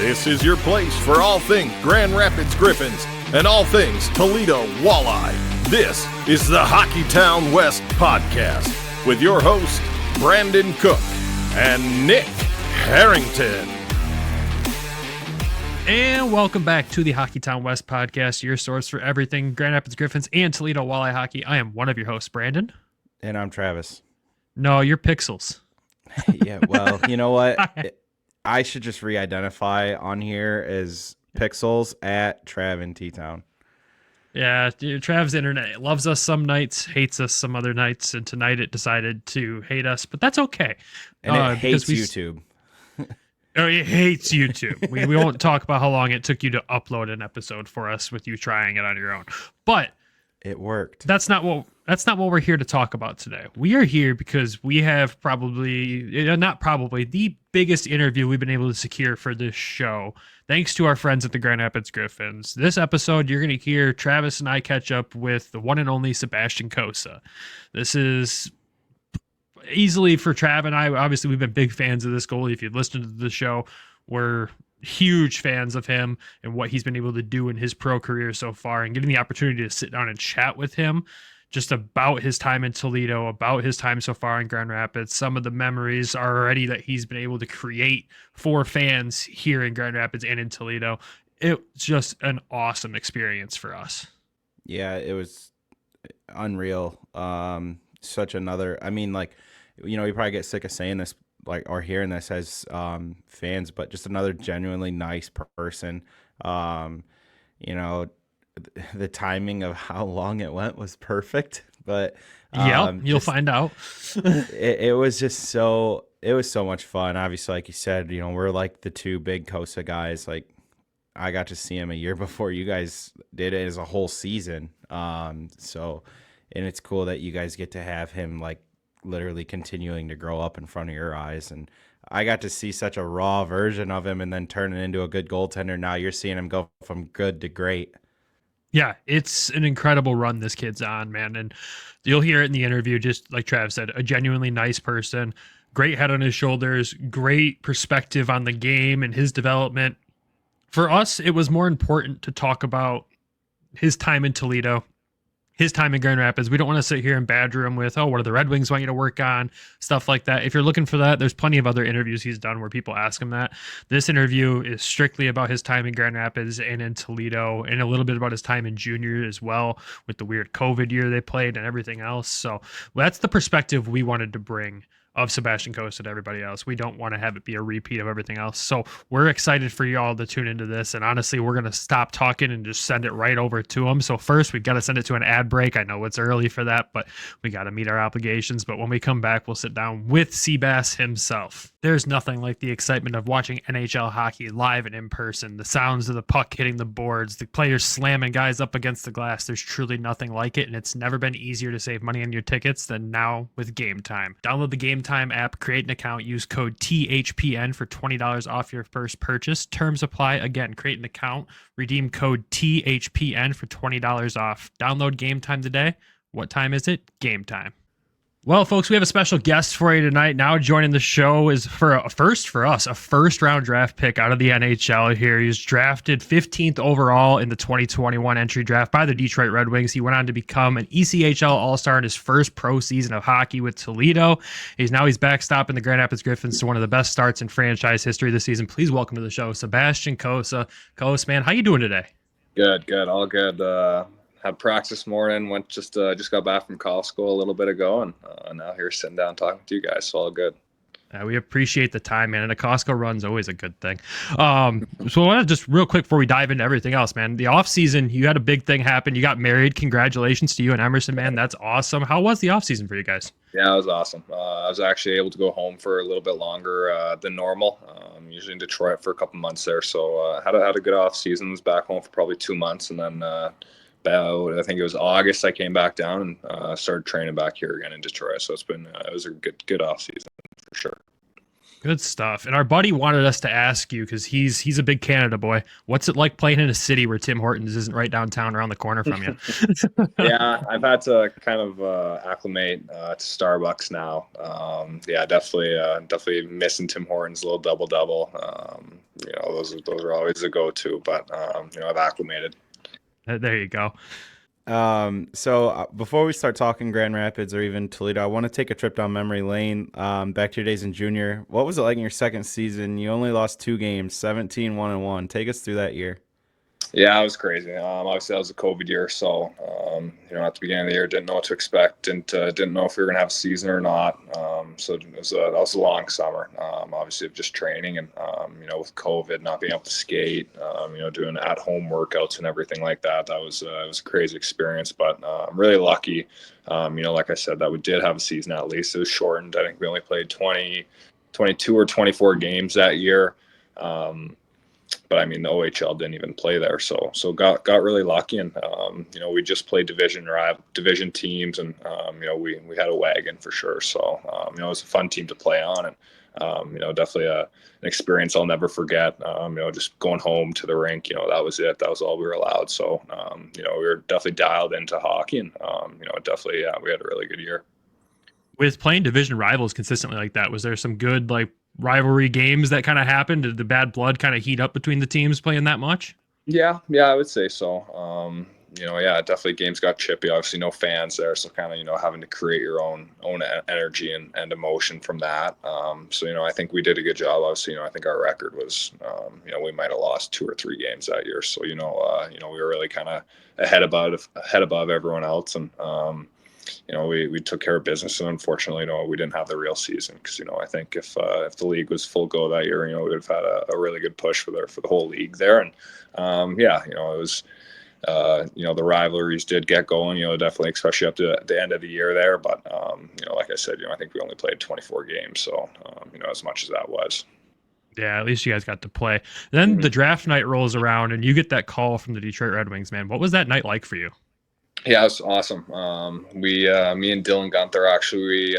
This is your place for all things Grand Rapids Griffins and all things Toledo Walleye. This is the Hockeytown West podcast with your host, Brandon Cook and Nick Harrington. And welcome back to the Hockeytown West podcast, your source for everything Grand Rapids Griffins and Toledo Walleye hockey. I am one of your hosts, Brandon. And I'm Travis. No, you're Pixels. Yeah, well, you know what? I should just re-identify on here as Pixels at Trav in T-Town. Yeah, Trav's internet loves us some nights, hates us some other nights, and tonight it decided to hate us, but that's okay. And it hates YouTube. Oh, it hates YouTube. We won't talk about how long it took you to upload an episode for us with you trying it on your own. But it worked. That's not what we're here to talk about today. We are here because we have the biggest interview we've been able to secure for this show, thanks to our friends at the Grand Rapids Griffins. This episode, you're going to hear Travis and I catch up with the one and only Sebastian Cossa. This is easily for Trav and I. Obviously, we've been big fans of this goalie. If you've listened to the show, we're huge fans of him and what he's been able to do in his pro career so far, and getting the opportunity to sit down and chat with him just about his time in Toledo, about his time so far in Grand Rapids, some of the memories already that he's been able to create for fans here in Grand Rapids and in Toledo. It's just an awesome experience for us. Yeah, it was unreal. Such another, I mean, like, you know, you probably get sick of saying this, like, or hearing this as fans, but just another genuinely nice person. You know, the timing of how long it went was perfect, but you'll find out. it was just it was so much fun. Obviously, like you said, you know, we're like the two big Cossa guys. Like, I got to see him a year before you guys did it as a whole season. And it's cool that you guys get to have him, like, literally continuing to grow up in front of your eyes. And I got to see such a raw version of him and then turn it into a good goaltender. Now you're seeing him go from good to great. Yeah, it's an incredible run this kid's on, man. And you'll hear it in the interview, just like Trav said, a genuinely nice person, great head on his shoulders, great perspective on the game and his development. For us, it was more important to talk about his time in Toledo, his time in Grand Rapids. We don't want to sit here and badger him with, what do the Red Wings want you to work on? Stuff like that. If you're looking for that, there's plenty of other interviews he's done where people ask him that. This interview is strictly about his time in Grand Rapids and in Toledo, and a little bit about his time in junior as well, with the weird COVID year they played and everything else. So that's the perspective we wanted to bring of Sebastian Cossa to everybody else. We don't want to have it be a repeat of everything else. So we're excited for y'all to tune into this. And honestly, we're going to stop talking and just send it right over to him. So first, we've got to send it to an ad break. I know it's early for that, but we got to meet our obligations. But when we come back, we'll sit down with Seabass himself. There's nothing like the excitement of watching NHL hockey live and in person. The sounds of the puck hitting the boards, the players slamming guys up against the glass. There's truly nothing like it, and it's never been easier to save money on your tickets than now with Game Time. Download the Game Time app, create an account, use code THPN for $20 off your first purchase. Terms apply. Again, create an account, redeem code THPN for $20 off. Download Game Time today. What time is it? Game time. Well, folks, we have a special guest for you tonight. Now joining the show is for a first-round draft pick out of the NHL here. He was drafted 15th overall in the 2021 entry draft by the Detroit Red Wings. He went on to become an ECHL All Star in his first pro season of hockey with Toledo. He's backstopping the Grand Rapids Griffins to one of the best starts in franchise history this season. Please welcome to the show, Sebastian Cossa. Cossa, man, how you doing today? Good, all good. Had practice this morning, just got back from college school a little bit ago, and now here sitting down talking to you guys, so all good. We appreciate the time, man, and a Costco run's always a good thing. So I want to just real quick before we dive into everything else, man, the off season, you had a big thing happen. You got married. Congratulations to you and Emerson, man. That's awesome. How was the off season for you guys? Yeah, it was awesome. I was actually able to go home for a little bit longer than normal. I'm usually in Detroit for a couple months there, so had a good off season. Was back home for probably 2 months, and then I think it was August, I came back down and started training back here again in Detroit. So it was a good off season for sure. Good stuff. And our buddy wanted us to ask you, because he's a big Canada boy. What's it like playing in a city where Tim Hortons isn't right downtown around the corner from you? Yeah, I've had to kind of acclimate to Starbucks now. Yeah, definitely missing Tim Hortons, a little double double. Those are always a go-to, but I've acclimated. There you go. So before we start talking Grand Rapids or even Toledo, I want to take a trip down memory lane, back to your days in junior. What was it like in your second season? You only lost 2 games, 17-1-1. Take us through that year. Yeah, it was crazy. Obviously, that was a COVID year, so at the beginning of the year, didn't know what to expect, didn't know if we were gonna have a season or not. So that was a long summer. Obviously, of just training and with COVID, not being able to skate, doing at-home workouts and everything like that. That was a crazy experience, but I'm really lucky. Like I said, that we did have a season at least. It was shortened. I think we only played 22 or 24 games that year. But I mean, the OHL didn't even play there, so got really lucky, and we just played division teams, and we had a wagon for sure. So it was a fun team to play on, and definitely an experience I'll never forget. Just going home to the rink, that was it. That was all we were allowed. So we were definitely dialed into hockey, and definitely we had a really good year. With playing division rivals consistently like that, was there some good rivalry games that kind of happened? Did the bad blood kind of heat up between the teams playing that much? Yeah, I would say so. Definitely games got chippy. Obviously, no fans there, so kind of having to create your own energy and emotion from that. I think we did a good job. Obviously, I think our record was, we might have lost 2 or 3 games that year. So we were really kind of ahead above everyone else, and we took care of business, and unfortunately, we didn't have the real season because I think if the league was full go that year, we would have had a really good push for the whole league there, and it was. The rivalries did get going, definitely, especially up to the end of the year there. But, like I said, I think we only played 24 games. So, as much as that was. Yeah, at least you guys got to play. Then the draft night rolls around and you get that call from the Detroit Red Wings, man. What was that night like for you? Yeah, it was awesome. Me and Dylan Gunther, actually,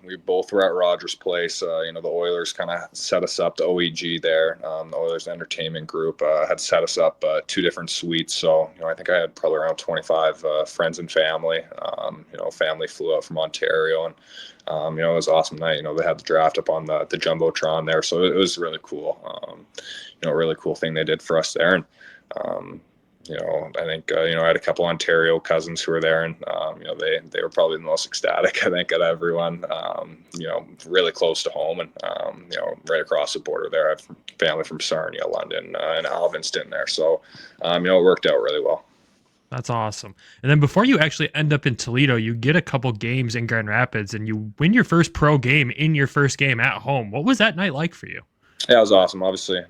we both were at Rogers Place. The Oilers kind of set us up, the OEG there, the Oilers Entertainment Group had set us up 2 different suites. So, I think I had probably around 25 friends and family. Family flew out from Ontario, and, it was an awesome night. They had the draft up on the Jumbotron there. So it was really cool. A really cool thing they did for us there. And, I think, I had a couple Ontario cousins who were there, and, they were probably the most ecstatic, I think, out of everyone, really close to home, and, right across the border there. I have family from Sarnia, London, and Alvinston there. So, it worked out really well. That's awesome. And then before you actually end up in Toledo, you get a couple games in Grand Rapids and you win your first pro game in your first game at home. What was that night like for you? Yeah, it was awesome. Obviously,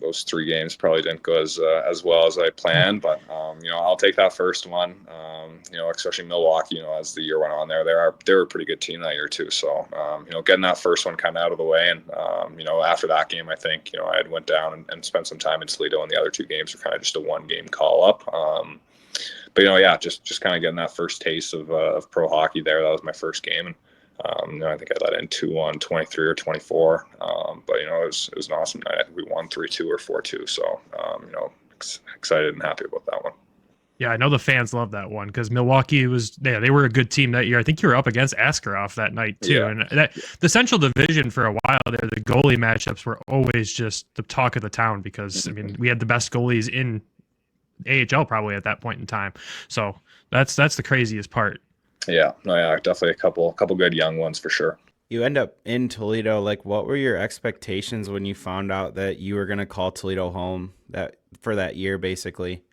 those 3 games probably didn't go as well as I planned, but I'll take that first one. Especially Milwaukee. As the year went on there, they were a pretty good team that year too. So getting that first one kind of out of the way, and after that game, I think I had went down and spent some time in Toledo, and the other 2 games were kind of just a 1-game call up. But just kind of getting that first taste of pro hockey there. That was my first game, and I think I let in 2-1, 23 or 24. But it was an awesome night. I think we won 3-2 or 4-2. So excited and happy about that one. Yeah, I know the fans love that one because Milwaukee they were a good team that year. I think you were up against Askarov that night too. Yeah. And the Central Division for a while there, the goalie matchups were always just the talk of the town because we had the best goalies in AHL probably at that point in time. So that's the craziest part. Yeah, definitely a couple good young ones for sure. You end up in Toledo. What were your expectations when you found out that you were going to call Toledo home for that year, basically?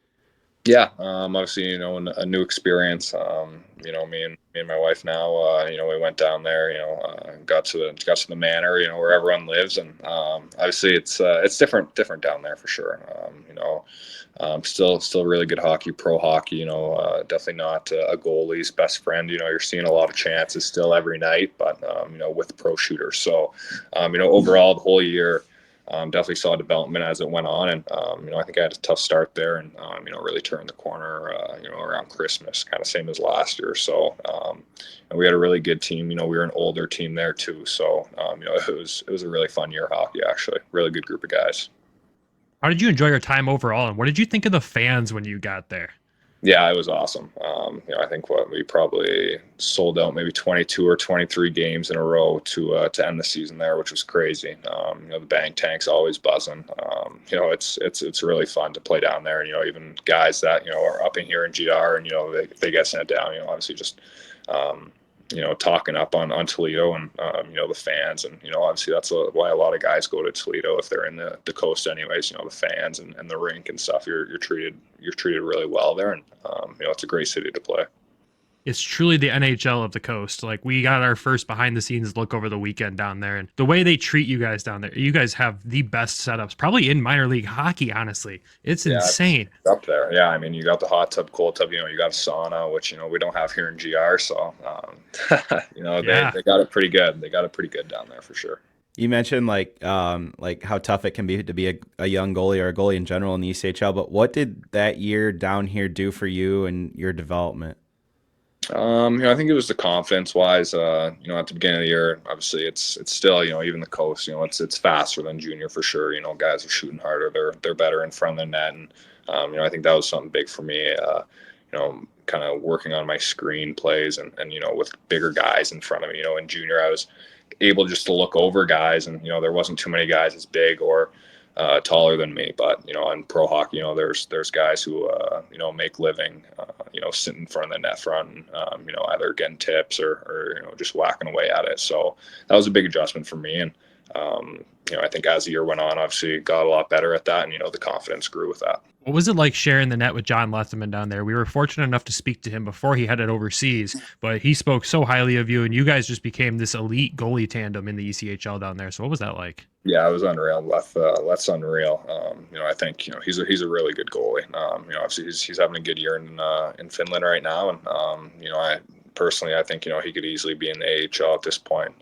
Yeah, obviously, a new experience. Me and my wife now, we went down there, got to the manor, where everyone lives, and obviously it's different down there for sure. Still really good hockey, pro hockey. Definitely not a goalie's best friend. You're seeing a lot of chances still every night, but with pro shooters. So, overall the whole year. definitely saw development as it went on. And, I think I had a tough start there and, really turned the corner, around Christmas, kind of same as last year. So, and we had a really good team. We were an older team there too. So, it was a really fun year of hockey, actually. Really good group of guys. How did you enjoy your time overall? And what did you think of the fans when you got there? Yeah, it was awesome. I think we probably sold out maybe 22 or 23 games in a row to end the season there, which was crazy. The bank tank's always buzzing. It's really fun to play down there. And, even guys that, are up in here in GR and, they get sent down, obviously just, talking up on Toledo and, the fans. And, obviously that's why a lot of guys go to Toledo if they're in the coast anyways, the fans and the rink and stuff, you're treated really well there. And, it's a great city to play. It's truly the NHL of the coast. Like, we got our first behind the scenes look over the weekend down there, and the way they treat you guys down there, you guys have the best setups probably in minor league hockey. Honestly, it's insane. It's up there. Yeah. I mean, you got the hot tub, cold tub, you got a sauna, which, we don't have here in GR. So, they got it pretty good. They got it pretty good down there for sure. You mentioned like how tough it can be to be a young goalie or a goalie in general in the ECHL, but what did that year down here do for you and your development? I think it was the confidence wise, at the beginning of the year, obviously it's still, even the coast, it's faster than junior for sure. Guys are shooting harder. They're better in front of the net. And, I think that was something big for me, kind of working on my screen plays and, with bigger guys in front of me. In junior, I was able just to look over guys and, there wasn't too many guys as big or taller than me. But, in pro hockey, there's guys who, make living, sitting in front of the net front and, either getting tips or just whacking away at it. So that was a big adjustment for me. And, I think as the year went on, obviously got a lot better at that. And, the confidence grew with that. What was it like sharing the net with John Lethman down there? We were fortunate enough to speak to him before he headed overseas, but he spoke so highly of you, and you guys just became this elite goalie tandem in the ECHL down there. So what was that like? Yeah, it was unreal. Leth's unreal. I think he's a really good goalie. Obviously he's having a good year in Finland right now, and I think he could easily be in the AHL at this point.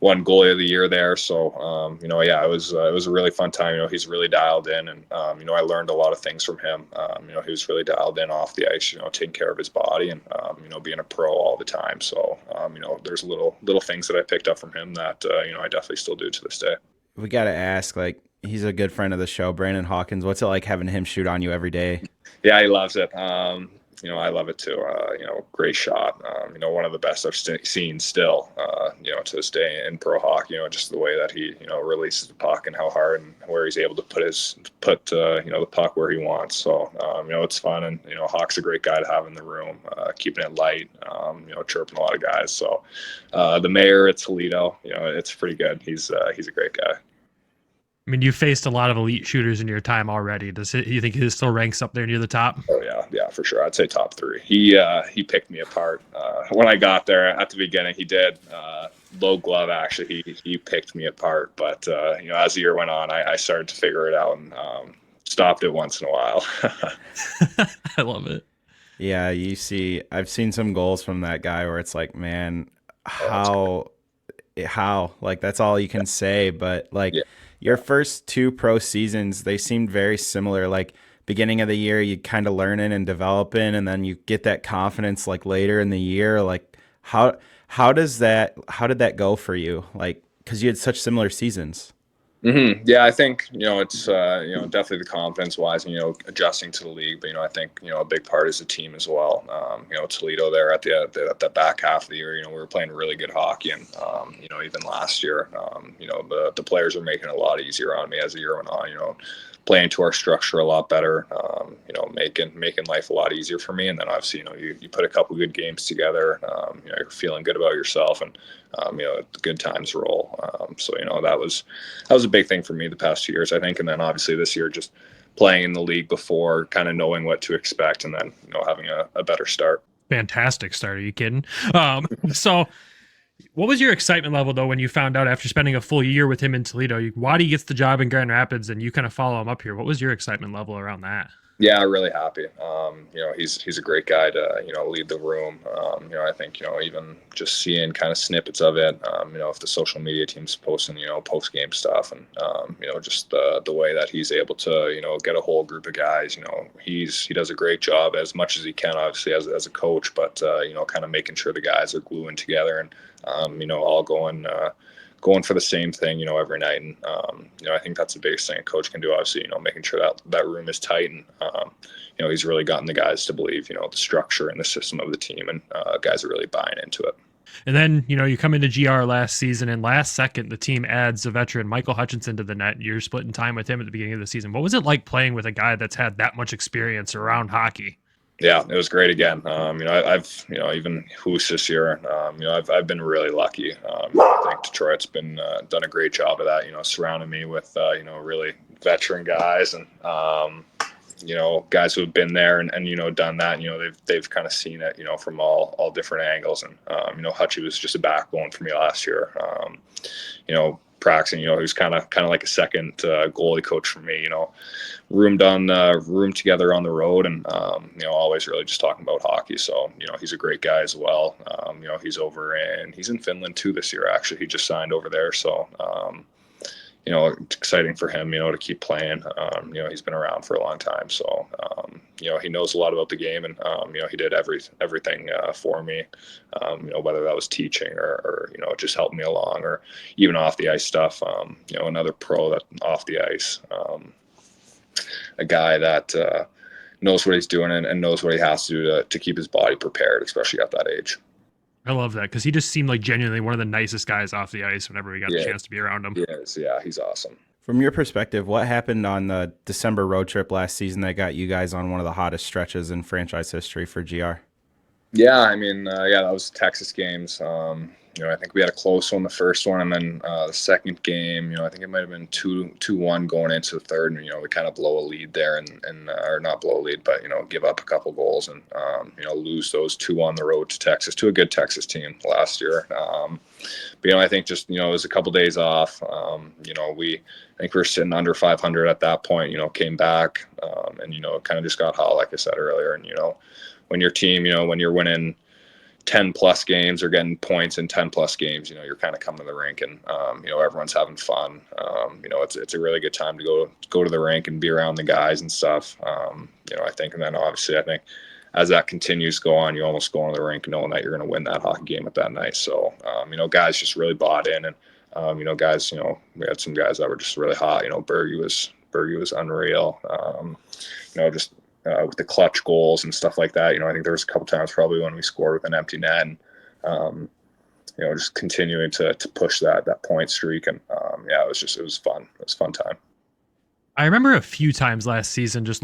Won goalie of the year there, so it was a really fun time. He's really dialed in, and I learned a lot of things from him. He was really dialed in off the ice, taking care of his body and being a pro all the time. So there's little things that I picked up from him that I definitely still do to this day. We got to ask, he's a good friend of the show, Brandon Hawkins. What's it like having him shoot on you every day? Yeah, he loves it. I love it too. Great shot. One of the best I've seen still, to this day in pro hockey, just the way that he, releases the puck and how hard and where he's able to put the puck where he wants. So, it's fun. And, Hawk's a great guy to have in the room, keeping it light, chirping a lot of guys. So, the mayor at Toledo, it's pretty good. He's a great guy. I mean, you faced a lot of elite shooters in your time already. You think he still ranks up there near the top? Oh yeah, for sure. I'd say top 3. He picked me apart when I got there. At the beginning, he did. Low glove, actually, he picked me apart. But as the year went on, I started to figure it out and stopped it once in a while. I love it. Yeah, I've seen some goals from that guy where it's like, man, how like that's all you can say. But like. Yeah. Your first 2 pro seasons, they seemed very similar. Like beginning of the year, you kind of learning and developing, and then you get that confidence like later in the year. Like how did that go for you? Like, because you had such similar seasons. Mm-hmm. Yeah, I think, it's, definitely the confidence wise, adjusting to the league. But, I think, a big part is the team as well. Toledo there at the back half of the year, we were playing really good hockey. And, even last year, the players were making it a lot easier on me as the year went on, playing to our structure a lot better, making life a lot easier for me. And then obviously, you put a couple good games together, you're feeling good about yourself and, the good times roll. So, that was a big thing for me the past 2 years, I think. And then obviously this year, just playing in the league before, kind of knowing what to expect and then, having a better start. Fantastic start. Are you kidding? So what was your excitement level though, when you found out after spending a full year with him in Toledo, Waddy gets the job in Grand Rapids and you kind of follow him up here? What was your excitement level around that? Yeah, really happy. He's a great guy to, lead the room. I think, even just seeing kind of snippets of it, if the social media team's posting, post game stuff and, just the way that he's able to, get a whole group of guys, he does a great job as much as he can, obviously as a coach, but, kind of making sure the guys are gluing together and, all going for the same thing, every night. And, I think that's the biggest thing a coach can do, obviously, making sure that room is tight. And, he's really gotten the guys to believe, the structure and the system of the team, and guys are really buying into it. And then, you come into GR last season, and last second, the team adds a veteran, Michael Hutchinson, to the net. You're splitting time with him at the beginning of the season. What was it like playing with a guy that's had that much experience around hockey? Yeah, it was great again. I've even Hoos this year. I've been really lucky. I think Detroit's been done a great job of that. Surrounding me with really veteran guys and guys who have been there and done that. They've kind of seen it from all different angles. And Hutchie was just a backbone for me last year. Praxton, who's kind of like a second goalie coach for me. Roomed together on the road, and always really just talking about hockey. So he's a great guy as well. He's in Finland too this year. Actually, he just signed over there. So it's exciting for him, to keep playing. He's been around for a long time, so he knows a lot about the game, and he did everything for me. Whether that was teaching or just helping me along, or even off the ice stuff. Another pro that off the ice. A guy that knows what he's doing and knows what he has to do to keep his body prepared, especially at that age. I love that, because he just seemed like genuinely one of the nicest guys off the ice whenever we got the chance to be around him. Yes, yeah, he's awesome. From your perspective, what happened on the December road trip last season that got you guys on one of the hottest stretches in franchise history for GR? Yeah, that was the Texas games. I think we had a close one the first one, and then the second game, I think it might have been 2-1 going into the third, and we kind of blow a lead there, and or not blow a lead, but give up a couple goals and lose those 2 on the road to Texas, to a good Texas team last year. But I think just it was a couple days off. I think we were sitting under 500 at that point. Came back and kind of just got hot, like I said earlier, and when your team, when you're winning 10 plus games or getting points in 10 plus games, you're kind of coming to the rink and, everyone's having fun. It's a really good time to go to the rink and be around the guys and stuff. I think, and then obviously I think as that continues to go on, you almost go on the rink knowing that you're going to win that hockey game at that night. So, guys just really bought in, and, guys, we had some guys that were just really hot. Bergie was unreal. Just with the clutch goals and stuff like that. I think there was a couple times probably when we scored with an empty net, and just continuing to push that point streak. And it was fun. It was a fun time. I remember a few times last season just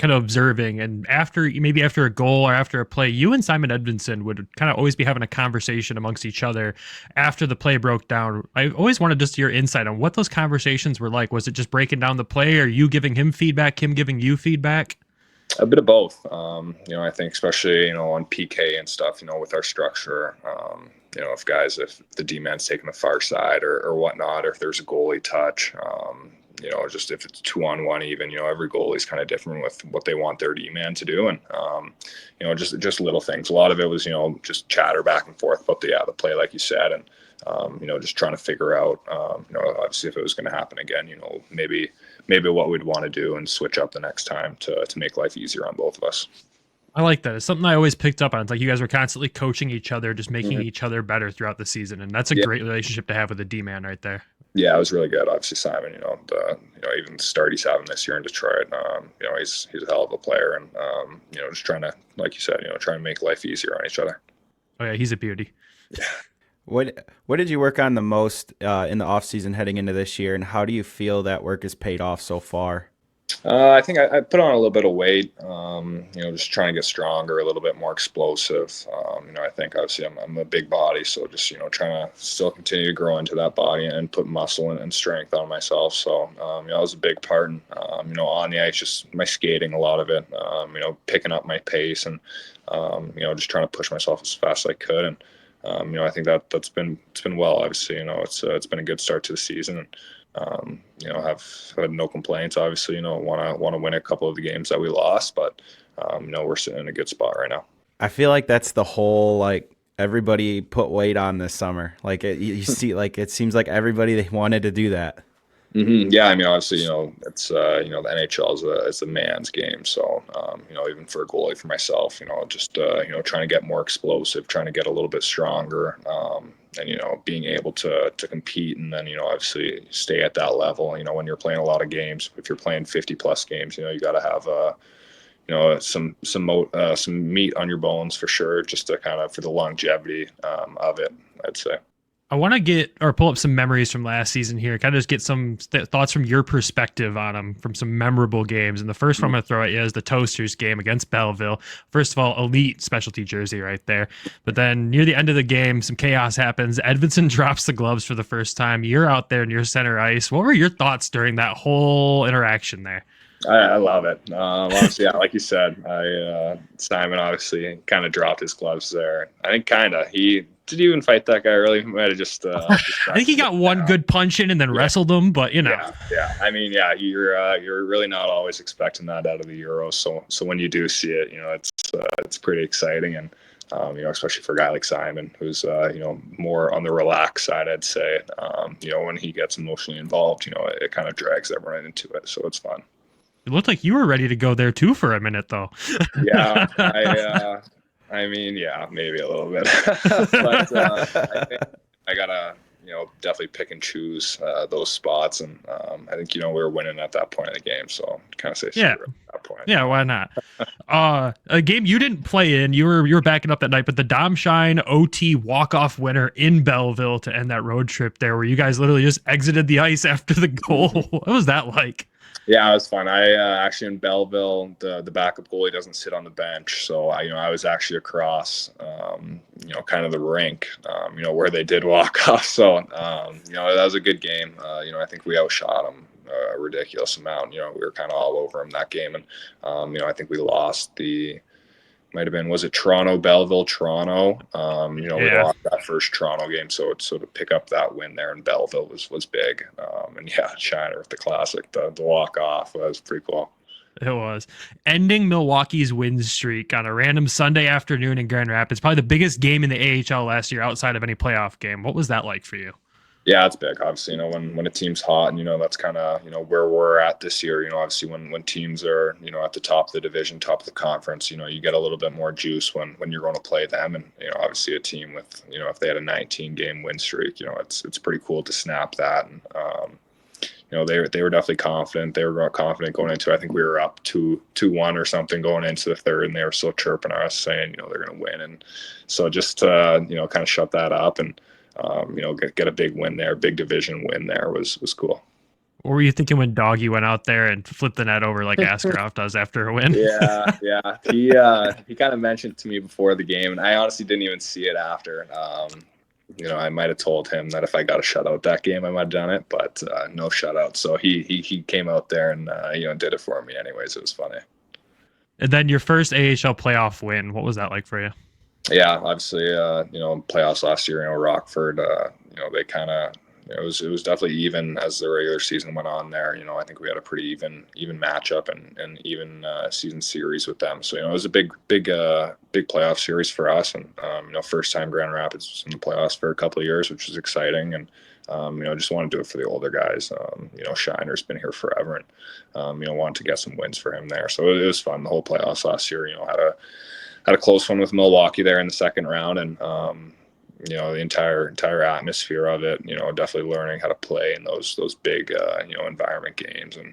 kind of observing, and after a goal or after a play, you and Simon Edvinsson would kind of always be having a conversation amongst each other after the play broke down. I always wanted just your insight on what those conversations were like. Was it just breaking down the play, or you giving him feedback, him giving you feedback? A bit of both. I think especially, on PK and stuff, with our structure, if the D-man's taking the far side or whatnot, or if there's a goalie touch, just if it's 2-on-1 even, every goalie's kind of different with what they want their D-man to do. And, just little things. A lot of it was, just chatter back and forth about the play, like you said. And, just trying to figure out, obviously if it was going to happen again, maybe what we'd want to do and switch up the next time to make life easier on both of us. I like that. It's something I always picked up on. It's like you guys were constantly coaching each other, just making each other better throughout the season. And that's a great relationship to have with a D-man right there. Yeah, it was really good. Obviously Simon, even the start he's having this year in Detroit, he's a hell of a player, and, just trying to, like you said, trying to make life easier on each other. Oh yeah, he's a beauty. Yeah. What did you work on the most in the off season heading into this year, and how do you feel that work has paid off so far? I think I put on a little bit of weight, just trying to get stronger, a little bit more explosive. I think obviously I'm a big body, so just, trying to still continue to grow into that body and put muscle and strength on myself. So, that was a big part. And, on the ice, just my skating, a lot of it, picking up my pace and, just trying to push myself as fast as I could. And, I think it's been well, obviously, it's been a good start to the season. And, have had no complaints. Obviously, want to win a couple of the games that we lost, but we're sitting in a good spot right now. I feel like that's the whole, like, everybody put weight on this summer. Like, you see, like, it seems like everybody, they wanted to do that. Mm-hmm. Yeah, I mean, obviously, it's the NHL is a man's game. So, even for a goalie, for myself, just trying to get more explosive, trying to get a little bit stronger, and being able to compete, and then obviously stay at that level. When you're playing a lot of games, if you're playing 50+ games, you got to have some meat on your bones for sure, just to kind of for the longevity of it, I'd say. I want to get or pull up some memories from last season here, kind of just get some thoughts from your perspective on them from some memorable games. And the first one I'm going to throw at you is the Toasters game against Belleville. First of all, elite specialty jersey right there. But then near the end of the game, some chaos happens. Edvinsson drops the gloves for the first time. You're out there near center ice. What were your thoughts during that whole interaction there? I love it. Obviously, yeah, like you said, Simon obviously kind of dropped his gloves there. I think he did even fight that guy early. He might have just. I think he got one good punch in and then wrestled him, but Yeah. I mean, yeah, you're really not always expecting that out of the Euros. So when you do see it, it's pretty exciting, and especially for a guy like Simon, who's more on the relaxed side, I'd say. When he gets emotionally involved, it kind of drags everyone into it. So it's fun. It looked like you were ready to go there too for a minute, though. Yeah, I mean, yeah, maybe a little bit, but I think I gotta, definitely pick and choose those spots, and I think we were winning at that point of the game, so kind of say yeah, at that point. Yeah, why not? A game you didn't play in, you were backing up that night, but the Dom Shine OT walk-off winner in Belleville to end that road trip there, where you guys literally just exited the ice after the goal. What was that like? Yeah, it was fun. I actually in Belleville, the backup goalie doesn't sit on the bench, so I was actually across, kind of the rink, where they did walk off. So, that was a good game. I think we outshot them a ridiculous amount. We were kind of all over them that game, and I think we lost might have been, was it Toronto, Belleville, Toronto? We lost that first Toronto game, so to pick up that win there in Belleville was big. And yeah, Shiner with the classic, the walk off was pretty cool. It was. Ending Milwaukee's win streak on a random Sunday afternoon in Grand Rapids, probably the biggest game in the AHL last year outside of any playoff game. What was that like for you? Yeah, it's big. Obviously, when a team's hot, and that's kind of where we're at this year. Obviously when teams are at the top of the division, top of the conference, you get a little bit more juice when you're going to play them. And obviously a team with if they had a 19-game win streak, it's pretty cool to snap that. And they were definitely confident. They were confident going into. I think we were up 2-1 or something going into the third, and they were still chirping us, saying they're going to win. And so just kind of shut that up and. Get a big win there, big division win there was cool. What were you thinking when Doggy went out there and flipped the net over like Askarov does after a win? Yeah. He kind of mentioned to me before the game, and I honestly didn't even see it after. I might have told him that if I got a shutout that game, I might have done it, but no shutout. So he came out there and did it for me anyways. It was funny. And then your first AHL playoff win, what was that like for you? Yeah, obviously, playoffs last year, Rockford, they kind of, it was definitely even as the regular season went on there. I think we had a pretty even matchup and even season series with them. So, it was a big playoff series for us. And, first time Grand Rapids was in the playoffs for a couple of years, which was exciting. And, just want to do it for the older guys. Shiner's been here forever and, wanted to get some wins for him there. So it was fun. The whole playoffs last year, had a close one with Milwaukee there in the second round, and the entire atmosphere of it. Definitely learning how to play in those big environment games, and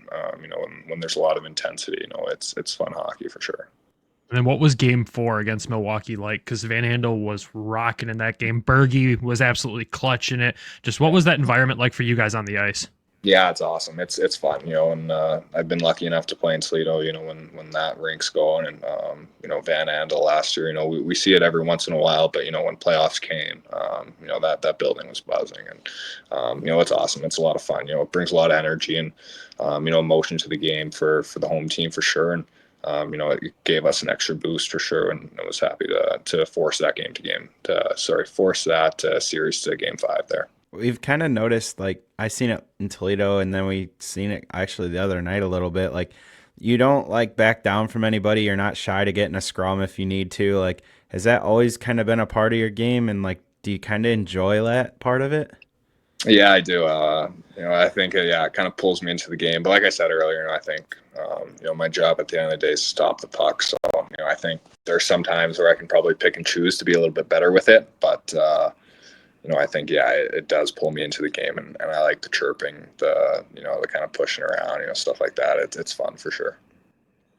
when there's a lot of intensity, it's fun hockey for sure. And then what was Game 4 against Milwaukee like? Because Van Andel was rocking in that game. Berge was absolutely clutching it. Just what was that environment like for you guys on the ice? Yeah, it's awesome. It's fun, and I've been lucky enough to play in Toledo, when that rink's going, and Van Andel last year, we see it every once in a while, but when playoffs came, that building was buzzing, and it's awesome. It's a lot of fun. It brings a lot of energy and emotion to the game for the home team for sure, and it gave us an extra boost for sure, and I was happy to force that series to Game 5 there. we've kind of noticed, like, I seen it in Toledo, and then we seen it actually the other night a little bit. Like, you don't like back down from anybody. You're not shy to get in a scrum if you need to. Like, has that always kind of been a part of your game? And like, do you kind of enjoy that part of it? Yeah, I do. I think it kind of pulls me into the game. But like I said earlier, I think my job at the end of the day is to stop the puck. So I think there's some times where I can probably pick and choose to be a little bit better with it. But I think it does pull me into the game, and I like the chirping, the kind of pushing around, stuff like that. It's fun for sure.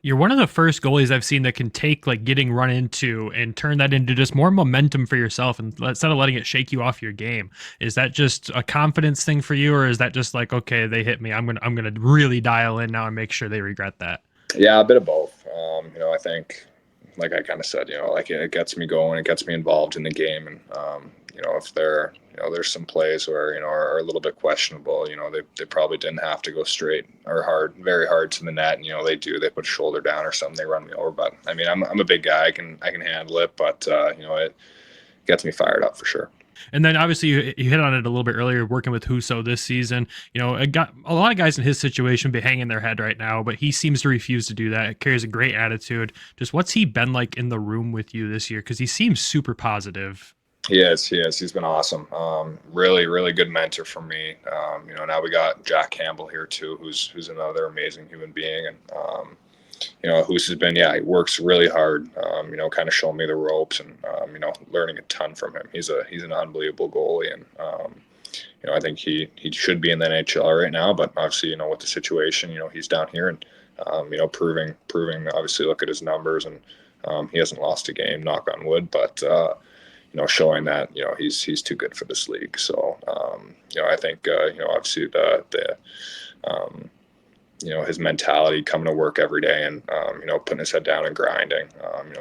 You're one of the first goalies I've seen that can take like getting run into and turn that into just more momentum for yourself, and instead of letting it shake you off your game. Is that just a confidence thing for you, or is that just like, okay, they hit me, I'm gonna really dial in now and make sure they regret that? Yeah, a bit of both. I think, like I kind of said, like it gets me going, it gets me involved in the game, and if there's some plays where are a little bit questionable, they probably didn't have to go straight or very hard to the net, and they put a shoulder down or something, they run me over. But I mean, I'm a big guy, I can handle it, but it gets me fired up for sure. And then obviously you hit on it a little bit earlier, working with Husso this season. It got a lot of guys in his situation be hanging their head right now, but he seems to refuse to do that. It carries a great attitude. Just what's he been like in the room with you this year? Because he seems super positive. He is. He's been awesome. Really, really good mentor for me. Now we got Jack Campbell here too, who's another amazing human being. And, Hoos has been, he works really hard, kind of showing me the ropes and, learning a ton from him. He's an unbelievable goalie. And, I think he should be in the NHL right now, but obviously, with the situation, he's down here and, proving, obviously look at his numbers, and, he hasn't lost a game, knock on wood, but, showing that, he's too good for this league. So, I think, obviously his mentality, coming to work every day and, putting his head down and grinding,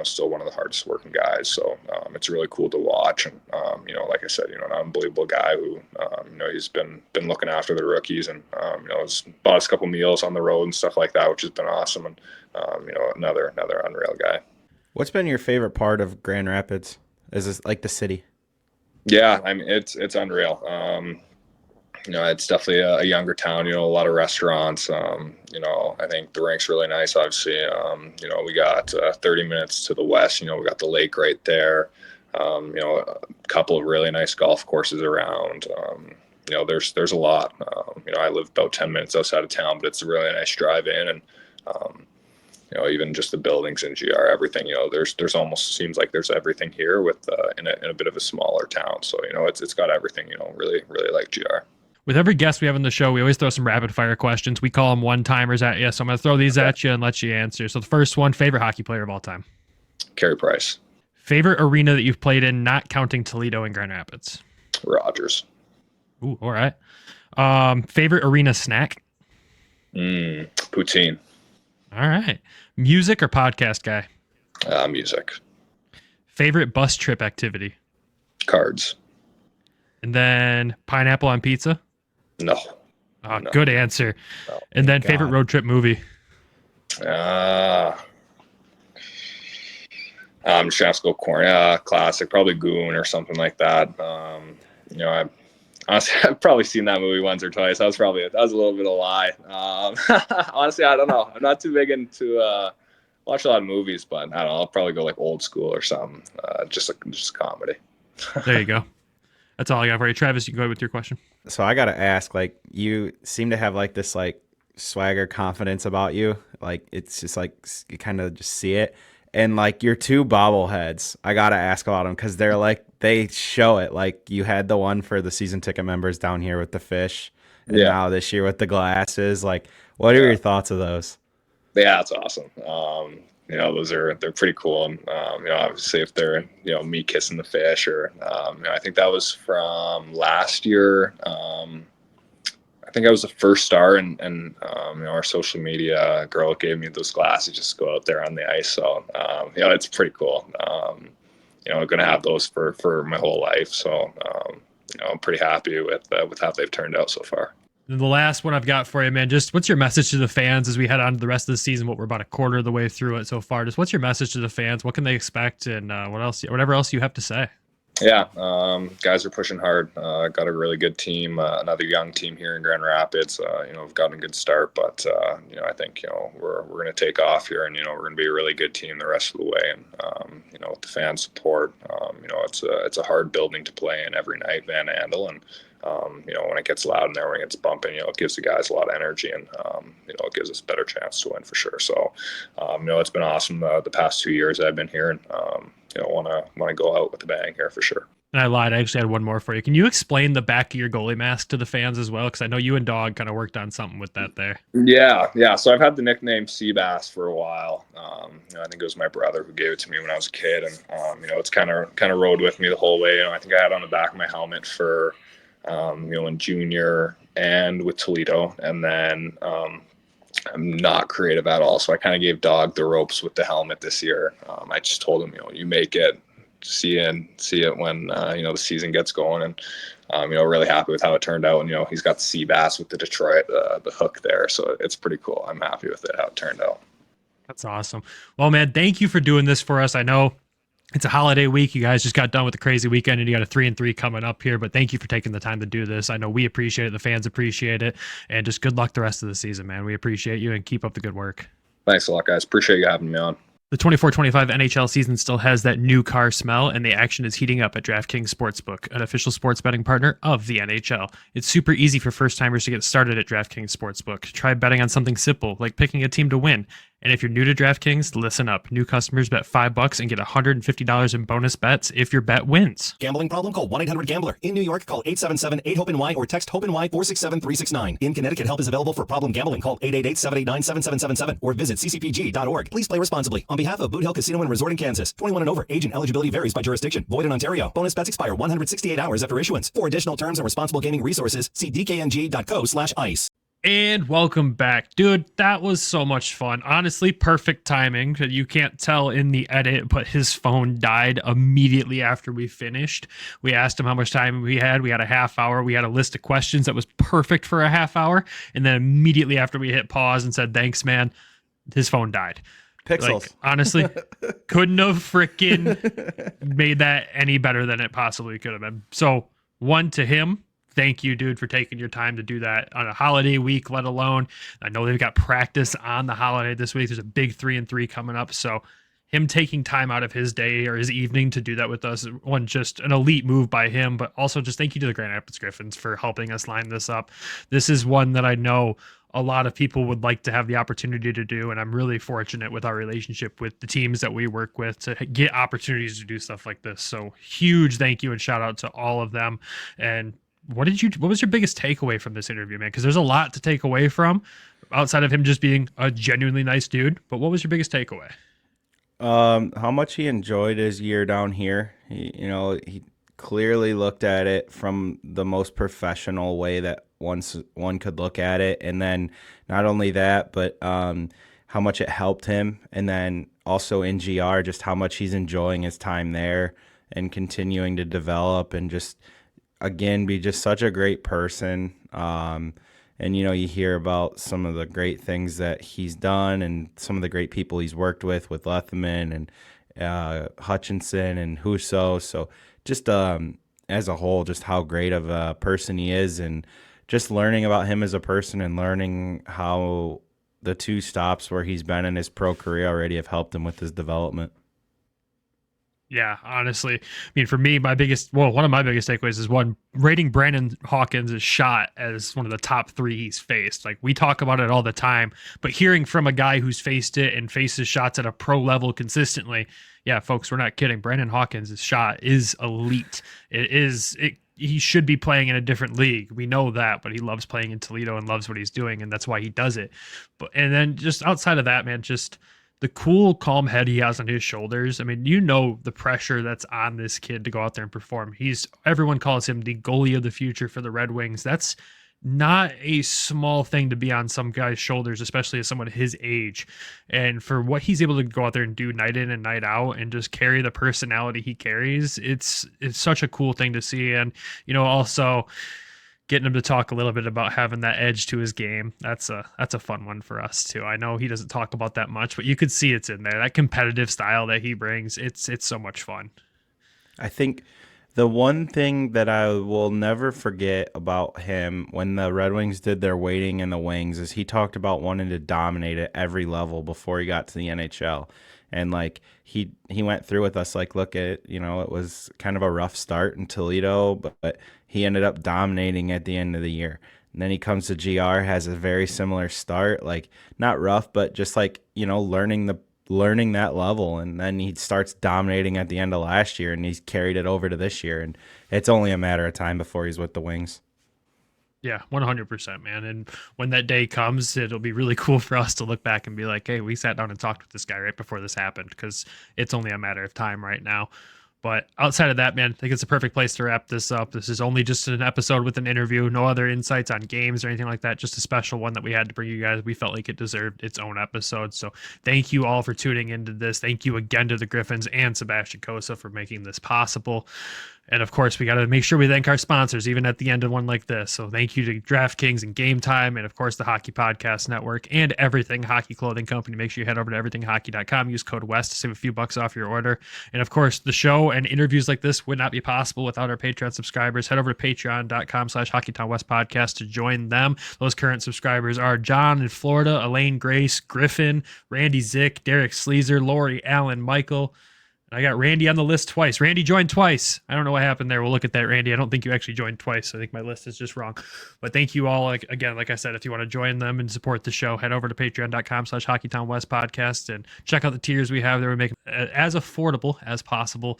still one of the hardest working guys. So, it's really cool to watch. And, like I said, an unbelievable guy who, he's been looking after the rookies and, has bought us a couple meals on the road and stuff like that, which has been awesome. And, another unreal guy. What's been your favorite part of Grand Rapids? Is this like the city? Yeah, I mean, it's unreal. It's definitely a younger town, a lot of restaurants. I think the rink's really nice, obviously. We got 30 minutes to the west, we got the lake right there. A couple of really nice golf courses around. There's a lot. I live about 10 minutes outside of town, but it's a really nice drive in, and even just the buildings in GR, everything, there's almost seems like there's everything here with in a bit of a smaller town. So, it's got everything, really, really like GR. With every guest we have on the show, we always throw some rapid fire questions. We call them one-timers at you. So I'm going to throw these at you and let you answer. So the first one, favorite hockey player of all time? Carey Price. Favorite arena that you've played in, not counting Toledo and Grand Rapids? Rogers. Ooh, all right. Favorite arena snack? Poutine. All right. Music or podcast guy? Music. Favorite bus trip activity? Cards. And then pineapple on pizza? No. Oh, No. Good answer. No. And then favorite road trip movie? I'm just gonna have to go classic, probably Goon or something like that. I've probably seen that movie once or twice. That was a little bit of a lie. Honestly, I don't know. I'm not too big into watch a lot of movies, but I don't know. I'll probably go like old school or something. Just comedy. There you go. That's all I got for you. Travis, you can go ahead with your question. So I gotta ask, like, you seem to have like this like swagger confidence about you. Like, it's just like you kind of just see it. And like your two bobbleheads, I gotta ask about them because they're like, they show it. Like, you had the one for the season ticket members down here with the fish, and now this year with the glasses. Like, what are your thoughts of those? Yeah, that's awesome. They're pretty cool. And, obviously if they're, me kissing the fish or, I think that was from last year. I think I was the first star and our social media girl gave me those glasses just to go out there on the ice. So, it's pretty cool. I'm going to have those for my whole life. So, I'm pretty happy with how they've turned out so far. And the last one I've got for you, man, just what's your message to the fans as we head on to the rest of the season? We're about a quarter of the way through it so far. Just what's your message to the fans? What can they expect? And whatever else you have to say? Yeah, guys are pushing hard. Got a really good team, another young team here in Grand Rapids. We've gotten a good start, but I think we're going to take off here, and we're going to be a really good team the rest of the way. And with the fan support, it's a hard building to play in every night, Van Andel, and when it gets loud in there, when it gets bumping, it gives the guys a lot of energy, and it gives us a better chance to win for sure. So, it's been awesome the past 2 years I've been here, and want to go out with a bang here for sure. And I lied. I actually had one more for you. Can you explain the back of your goalie mask to the fans as well? Because I know you and Dog kind of worked on something with that there. Yeah. So I've had the nickname Seabass for a while. I think it was my brother who gave it to me when I was a kid, and it's kind of rode with me the whole way. I think I had it on the back of my helmet for in junior and with Toledo, and then I'm not creative at all, so I kind of gave Dog the ropes with the helmet this year. I just told him, you make it, see it when the season gets going, and really happy with how it turned out. And he's got the sea bass with the Detroit the hook there, so it's pretty cool. I'm happy with it how it turned out. That's awesome. Well, man, thank you for doing this for us. I know it's a holiday week. You guys just got done with a crazy weekend, and you got a 3-3 coming up here, but thank you for taking the time to do this. I know we appreciate it. The fans appreciate it, and just good luck the rest of the season, man. We appreciate you, and keep up the good work. Thanks a lot, guys. Appreciate you having me on. The 24-25 NHL season still has that new car smell, and the action is heating up at DraftKings Sportsbook, an official sports betting partner of the NHL. It's super easy for first-timers to get started at DraftKings Sportsbook. Try betting on something simple, like picking a team to win. And if you're new to DraftKings, listen up. New customers bet $5 and get $150 in bonus bets if your bet wins. Gambling problem? Call 1-800-GAMBLER. In New York, call 877-8-HOPE-NY or text HOPE-NY 467-369. In Connecticut, help is available for problem gambling. Call 888-789-7777 or visit ccpg.org. Please play responsibly. On behalf of Boot Hill Casino and Resort in Kansas, 21 and over. Age and eligibility varies by jurisdiction. Void in Ontario. Bonus bets expire 168 hours after issuance. For additional terms and responsible gaming resources, see dkng.co/ice. And welcome back. Dude, that was so much fun. Honestly, perfect timing. You can't tell in the edit, but his phone died immediately after we finished. We asked him how much time we had. We had a half hour. We had a list of questions that was perfect for a half hour. And then immediately after we hit pause and said, thanks, man, his phone died. Pixels. Like, honestly, couldn't have freaking made that any better than it possibly could have been. So, one to him. Thank you, dude, for taking your time to do that on a holiday week, let alone. I know they've got practice on the holiday this week. There's a big 3-3 coming up. So him taking time out of his day or his evening to do that with us, one, just an elite move by him, but also just thank you to the Grand Rapids Griffins for helping us line this up. This is one that I know a lot of people would like to have the opportunity to do, and I'm really fortunate with our relationship with the teams that we work with to get opportunities to do stuff like this. So huge thank you and shout out to all of them. And what was your biggest takeaway from this interview, man? Because there's a lot to take away from outside of him just being a genuinely nice dude. But what was your biggest takeaway? How much he enjoyed his year down here. He clearly looked at it from the most professional way that one could look at it. And then not only that, but how much it helped him. And then also in GR, just how much he's enjoying his time there and continuing to develop and just, again, be just such a great person. And, you hear about some of the great things that he's done and some of the great people he's worked with Lethman and Hutchinson and Husso. So just as a whole, just how great of a person he is, and just learning about him as a person and learning how the 2 stops where he's been in his pro career already have helped him with his development. Yeah, honestly, I mean, for me, one of my biggest takeaways is rating Brandon Hawkins' shot as one of the top 3 he's faced. Like, we talk about it all the time, but hearing from a guy who's faced it and faces shots at a pro level consistently, yeah, folks, we're not kidding. Brandon Hawkins' shot is elite. He should be playing in a different league. We know that, but he loves playing in Toledo and loves what he's doing, and that's why he does it. And then just outside of that, man, just the cool, calm head he has on his shoulders. I mean, the pressure that's on this kid to go out there and perform. Everyone calls him the goalie of the future for the Red Wings. That's not a small thing to be on some guy's shoulders, especially as someone his age. And for what he's able to go out there and do night in and night out and just carry the personality he carries, it's such a cool thing to see. And, also getting him to talk a little bit about having that edge to his game. That's a fun one for us too. I know he doesn't talk about that much, but you could see it's in there. That competitive style that he brings, it's so much fun. I think The one thing that I will never forget about him when the Red Wings did their waiting in the wings is he talked about wanting to dominate at every level before he got to the NHL. And like he went through with us, like, look at, you know, it was kind of a rough start in Toledo, but he ended up dominating at the end of the year. And then he comes to GR, has a very similar start, like not rough, but just like, you know, learning that level. And then he starts dominating at the end of last year, and he's carried it over to this year. And it's only a matter of time before he's with the Wings. Yeah, 100%, man. And when that day comes, it'll be really cool for us to look back and be like, hey, we sat down and talked with this guy right before this happened, because it's only a matter of time right now. But outside of that, man, I think it's a perfect place to wrap this up. This is only just an episode with an interview, no other insights on games or anything like that, just a special one that we had to bring you guys. We felt like it deserved its own episode. So thank you all for tuning into this. Thank you again to the Griffins and Sebastian Cossa for making this possible. And of course, we got to make sure we thank our sponsors, even at the end of one like this. So thank you to DraftKings and Game Time, and of course, the Hockey Podcast Network and Everything Hockey Clothing Company. Make sure you head over to everythinghockey.com. Use code WEST to save a few bucks off your order. And of course, the show and interviews like this would not be possible without our Patreon subscribers. Head over to patreon.com/HockeytownWest podcast to join them. Those current subscribers are John in Florida, Elaine Grace, Griffin, Randy Zick, Derek Sleazer, Lori, Allen, Michael. I got Randy on the list twice. Randy joined twice. I don't know what happened there. We'll look at that, Randy. I don't think you actually joined twice. I think my list is just wrong. But thank you all. Again, like I said, if you want to join them and support the show, head over to patreon.com/HockeytownWest podcast and check out the tiers we have there. We make it as affordable as possible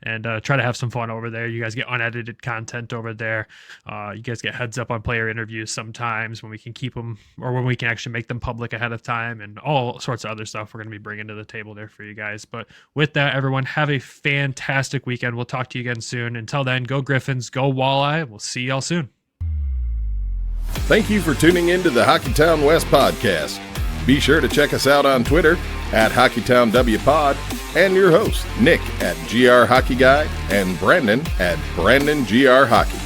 and try to have some fun over there. You guys get unedited content over there. You guys get heads up on player interviews sometimes when we can keep them, or when we can actually make them public ahead of time, and all sorts of other stuff we're going to be bringing to the table there for you guys. But with that, everyone, have a fantastic weekend. We'll talk to you again soon. Until then, go Griffins, go Walleye. We'll see y'all soon. Thank you for tuning in to the Hockeytown West podcast. Be sure to check us out on Twitter at HockeytownWPod, and your host, Nick at GR Hockey Guy, and Brandon at BrandonGR Hockey.